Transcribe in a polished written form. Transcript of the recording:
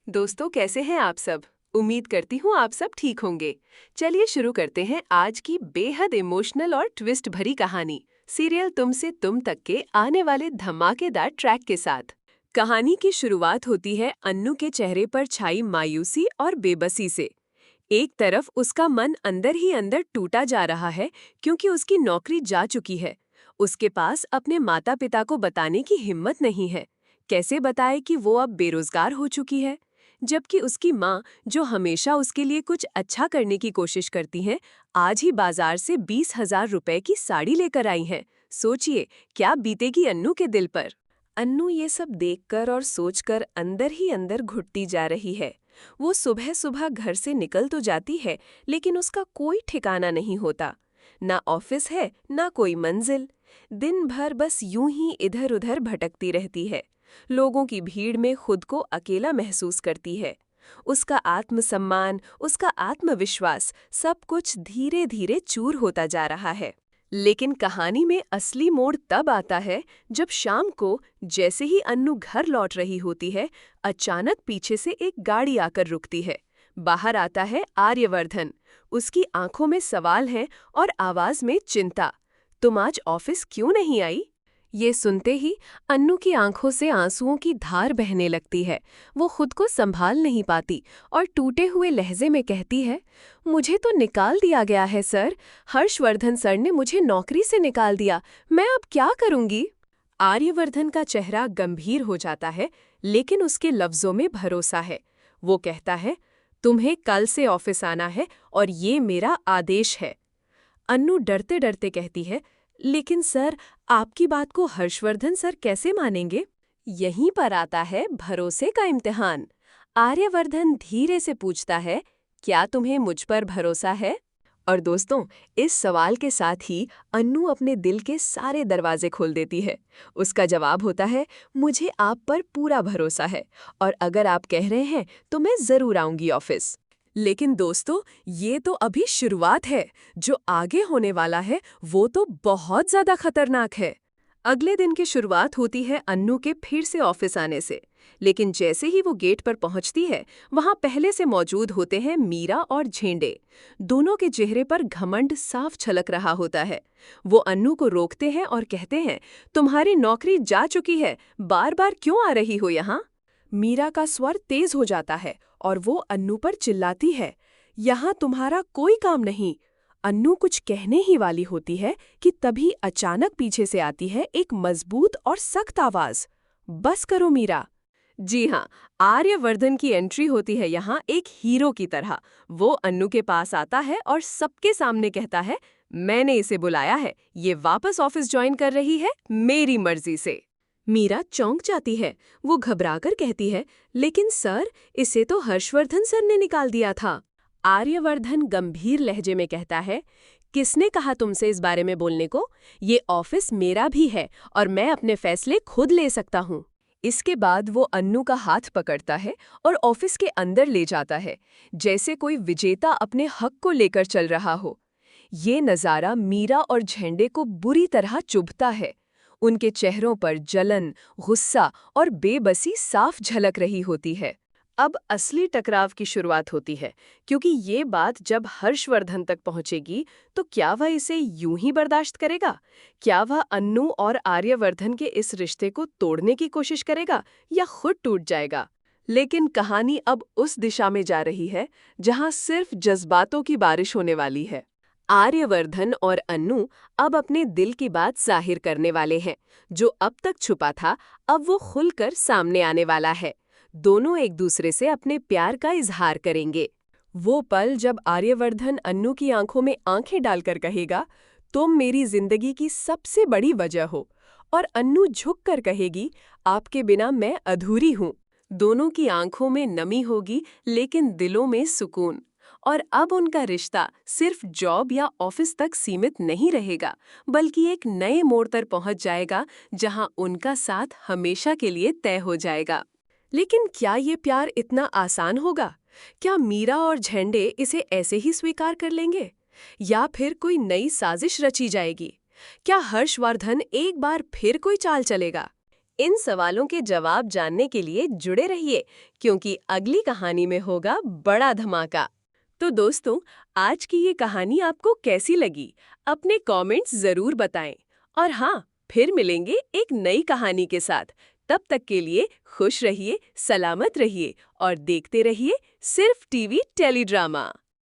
दोस्तों, कैसे हैं आप सब? उम्मीद करती हूँ आप सब ठीक होंगे। चलिए शुरू करते हैं आज की बेहद इमोशनल और ट्विस्ट भरी कहानी सीरियल तुम से तुम तक के आने वाले धमाकेदार ट्रैक के साथ। कहानी की शुरुआत होती है अन्नू के चेहरे पर छाई मायूसी और बेबसी से। एक तरफ उसका मन अंदर ही अंदर टूटा जा रहा है क्योंकि उसकी नौकरी जा चुकी है। उसके पास अपने माता पिता को बताने की हिम्मत नहीं है। कैसे बताए कि वो अब बेरोजगार हो चुकी है? जबकि उसकी माँ, जो हमेशा उसके लिए कुछ अच्छा करने की कोशिश करती हैं, आज ही बाजार से 20,000 रुपए की साड़ी लेकर आई हैं। सोचिए, क्या बीतेगी अन्नू के दिल पर। अन्नू ये सब देखकर और सोचकर अंदर ही अंदर घुटती जा रही है। वो सुबह सुबह घर से निकल तो जाती है, लेकिन उसका कोई ठिकाना नहीं होता। ना ऑफिस है, ना कोई मंजिल। दिन भर बस यूं ही इधर उधर भटकती रहती है। लोगों की भीड़ में खुद को अकेला महसूस करती है। उसका आत्मसम्मान, उसका आत्मविश्वास, सब कुछ धीरे धीरे चूर होता जा रहा है। लेकिन कहानी में असली मोड़ तब आता है जब शाम को, जैसे ही अन्नू घर लौट रही होती है, अचानक पीछे से एक गाड़ी आकर रुकती है। बाहर आता है आर्यवर्धन। उसकी आंखों में सवाल है और आवाज में चिंता। तुम आज ऑफिस क्यों नहीं आई? ये सुनते ही अन्नू की आंखों से आंसुओं की धार बहने लगती है। वो खुद को संभाल नहीं पाती और टूटे हुए लहजे में कहती है, मुझे तो निकाल दिया गया है सर। हर्षवर्धन सर ने मुझे नौकरी से निकाल दिया। मैं अब क्या करूंगी? आर्यवर्धन का चेहरा गंभीर हो जाता है, लेकिन उसके लफ्जों में भरोसा है। वो कहता है, तुम्हें कल से ऑफिस आना है और ये मेरा आदेश है। अन्नू डरते डरते कहती है, लेकिन सर, आपकी बात को हर्षवर्धन सर कैसे मानेंगे? यहीं पर आता है भरोसे का इम्तिहान। आर्यवर्धन धीरे से पूछता है, क्या तुम्हें मुझ पर भरोसा है? और दोस्तों, इस सवाल के साथ ही अन्नू अपने दिल के सारे दरवाजे खोल देती है। उसका जवाब होता है, मुझे आप पर पूरा भरोसा है और अगर आप कह रहे हैं तो मैं जरूर आऊंगी ऑफिस। लेकिन दोस्तों, ये तो अभी शुरुआत है। जो आगे होने वाला है वो तो बहुत ज्यादा खतरनाक है। अगले दिन की शुरुआत होती है अन्नू के फिर से ऑफिस आने से। लेकिन जैसे ही वो गेट पर पहुंचती है, वहां पहले से मौजूद होते हैं मीरा और झेंडे। दोनों के चेहरे पर घमंड साफ झलक रहा होता है। वो अन्नू को रोकते हैं और कहते हैं, तुम्हारी नौकरी जा चुकी है, बार बार क्यों आ रही हो यहाँ? मीरा का स्वर तेज हो जाता है और वो अन्नू पर चिल्लाती है, यहाँ तुम्हारा कोई काम नहीं। अन्नू कुछ कहने ही वाली होती है कि तभी अचानक पीछे से आती है एक मजबूत और सख्त आवाज, बस करो मीरा। जी हाँ, आर्यवर्धन की एंट्री होती है यहाँ एक हीरो की तरह। वो अन्नू के पास आता है और सबके सामने कहता है, मैंने इसे बुलाया है, ये वापस ऑफिस ज्वाइन कर रही है मेरी मर्जी से। मीरा चौंक जाती है। वो घबराकर कहती है, लेकिन सर, इसे तो हर्षवर्धन सर ने निकाल दिया था। आर्यवर्धन गंभीर लहजे में कहता है, किसने कहा तुमसे इस बारे में बोलने को? ये ऑफिस मेरा भी है और मैं अपने फैसले खुद ले सकता हूँ। इसके बाद वो अन्नू का हाथ पकड़ता है और ऑफिस के अंदर ले जाता है, जैसे कोई विजेता अपने हक को लेकर चल रहा हो। ये नज़ारा मीरा और झेंडे को बुरी तरह चुभता है। उनके चेहरों पर जलन, गुस्सा और बेबसी साफ झलक रही होती है। अब असली टकराव की शुरुआत होती है, क्योंकि ये बात जब हर्षवर्धन तक पहुंचेगी तो क्या वह इसे यूं ही बर्दाश्त करेगा? क्या वह अन्नू और आर्यवर्धन के इस रिश्ते को तोड़ने की कोशिश करेगा या खुद टूट जाएगा? लेकिन कहानी अब उस दिशा में जा रही है जहां सिर्फ जज्बातों की बारिश होने वाली है। आर्यवर्धन और अन्नू अब अपने दिल की बात जाहिर करने वाले हैं। जो अब तक छुपा था, अब वो खुलकर सामने आने वाला है। दोनों एक दूसरे से अपने प्यार का इजहार करेंगे। वो पल जब आर्यवर्धन अन्नू की आंखों में आंखें डालकर कहेगा, तुम मेरी जिंदगी की सबसे बड़ी वजह हो, और अन्नू झुककर कहेगी, आपके बिना मैं अधूरी हूँ। दोनों की आंखों में नमी होगी, लेकिन दिलों में सुकून। और अब उनका रिश्ता सिर्फ जॉब या ऑफिस तक सीमित नहीं रहेगा, बल्कि एक नए मोड़ पर पहुंच जाएगा जहां उनका साथ हमेशा के लिए तय हो जाएगा। लेकिन क्या ये प्यार इतना आसान होगा? क्या मीरा और झेंडे इसे ऐसे ही स्वीकार कर लेंगे, या फिर कोई नई साजिश रची जाएगी? क्या हर्षवर्धन एक बार फिर कोई चाल चलेगा? इन सवालों के जवाब जानने के लिए जुड़े रहिए, क्योंकि अगली कहानी में होगा बड़ा धमाका। तो दोस्तों, आज की ये कहानी आपको कैसी लगी? अपने कमेंट्स जरूर बताएं। और हाँ, फिर मिलेंगे एक नई कहानी के साथ। तब तक के लिए खुश रहिए, सलामत रहिए और देखते रहिए सिर्फ टीवी टेलीड्रामा।